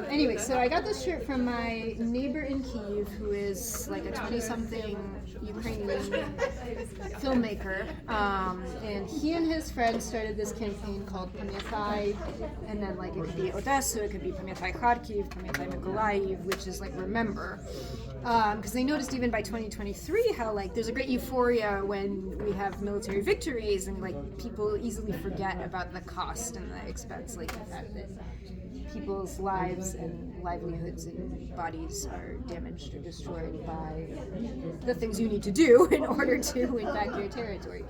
Anyway, so I got this shirt from my neighbor in Kyiv, who is like a 20-something Ukrainian filmmaker, and he and his friends started this campaign called Pamiętaj, and then like it could be Odessa, it could be Pamiętaj Kharkiv, Pamiętaj Mykolaiv, which is like remember, because they noticed even by 2023 how like there's a great euphoria when we have military victories, and like people easily forget about the cost and the expense, like the fact that people's lives and livelihoods and bodies are damaged or destroyed by the things you need to do in order to win back your territory.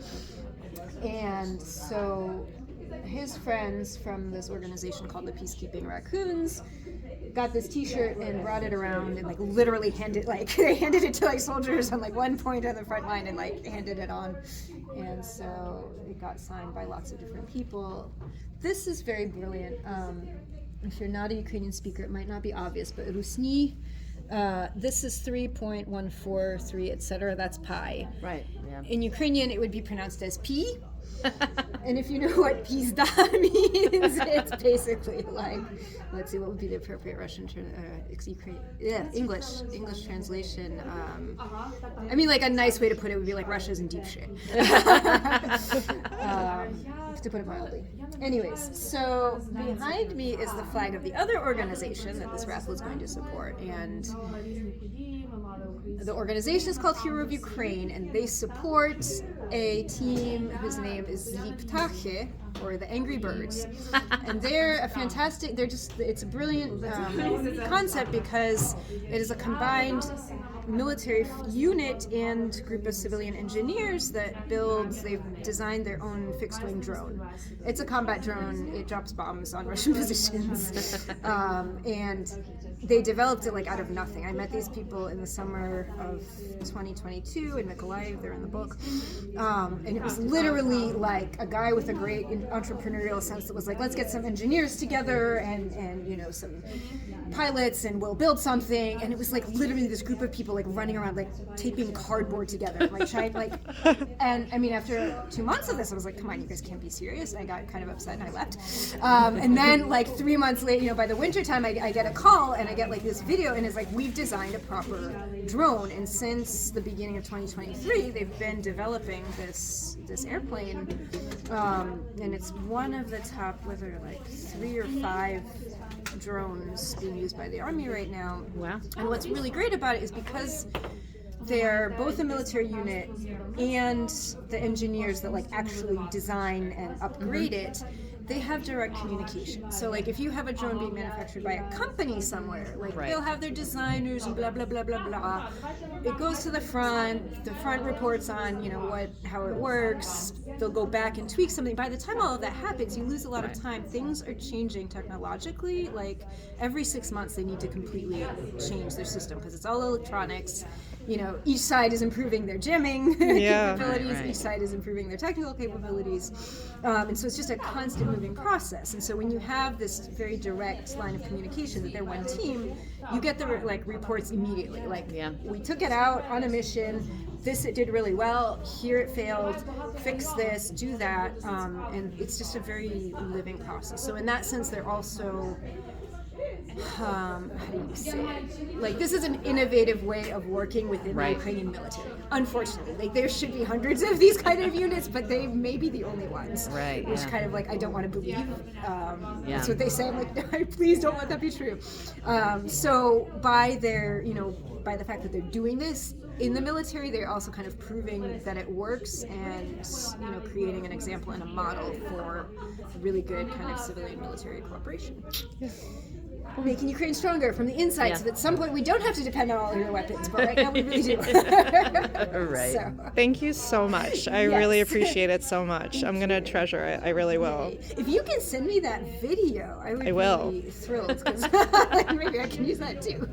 And so his friends from this organization called the Peacekeeping Raccoons got this t-shirt and brought it around and like literally they handed it to like soldiers on like one point on the front line and like handed it on. And so it got signed by lots of different people. This is very brilliant. If you're not a Ukrainian speaker, it might not be obvious, but Rusny, this is 3.143, etc. That's pi. Right. Yeah. In Ukrainian, it would be pronounced as pi. And if you know what pizda means, it's basically like, let's see, what would be the appropriate Russian English translation. I mean, like a nice way to put it would be like Russia's in deep shit. To put it mildly. Anyways, so behind me is the flag of the other organization that this raffle is going to support, and the organization is called Hero of Ukraine, and they support a team whose name is Ziptache, or the Angry Birds. And they're a fantastic, it's a brilliant concept because it is a combined military unit and group of civilian engineers that they've designed their own fixed-wing drone. It's a combat drone, it drops bombs on Russian positions. And they developed it like out of nothing. I met these people in the summer of 2022 in Mykolaiv, they're in the book. And it was literally like a guy with a great entrepreneurial sense that was like, let's get some engineers together and you know, some pilots, and we'll build something. And it was like literally this group of people like running around like taping cardboard together, like trying and I mean after 2 months of this I was like, come on, you guys can't be serious. And I got kind of upset and I left. And then like 3 months later, you know, by the winter time I get a call and I get like this video, and it's like, we've designed a proper drone, and since the beginning of 2023 they've been developing this airplane, and it's one of the top, whether like 3 or 5 drones being used by the army right now. Wow. And what's really great about it is because they're both a military unit and the engineers that like actually design and upgrade it, they have direct communication. So like if you have a drone being manufactured by a company somewhere, like they'll have their designers and blah blah blah blah blah. It goes to the front reports on, you know, how it works. They'll go back and tweak something. By the time all of that happens, you lose a lot of time. Things are changing technologically. Like every 6 months they need to completely change their system because it's all electronics. You know, each side is improving their jamming capabilities, each side is improving their technical capabilities, and so it's just a constant moving process. And so when you have this very direct line of communication that they're one team, you get the reports immediately. Like, we took it out on a mission, this it did really well, here it failed, fix this, do that, and it's just a very living process. So in that sense, they're also how do you say it? Like, this is an innovative way of working within the Ukrainian military. Unfortunately, like there should be hundreds of these kind of units, but they may be the only ones. Right. Which kind of like I don't want to believe. That's what they say. I'm like, no, please don't let that be true. So by by the fact that they're doing this in the military, they're also kind of proving that it works, and creating an example and a model for really good kind of civilian military cooperation. Yeah. We're making Ukraine stronger from the inside, so that at some point we don't have to depend on all of your weapons, but right now we really do. Right. So. Thank you so much. I really appreciate it so much. I'm going to treasure it. I really will. If you can send me that video, I would be thrilled. 'Cause maybe I can use that too.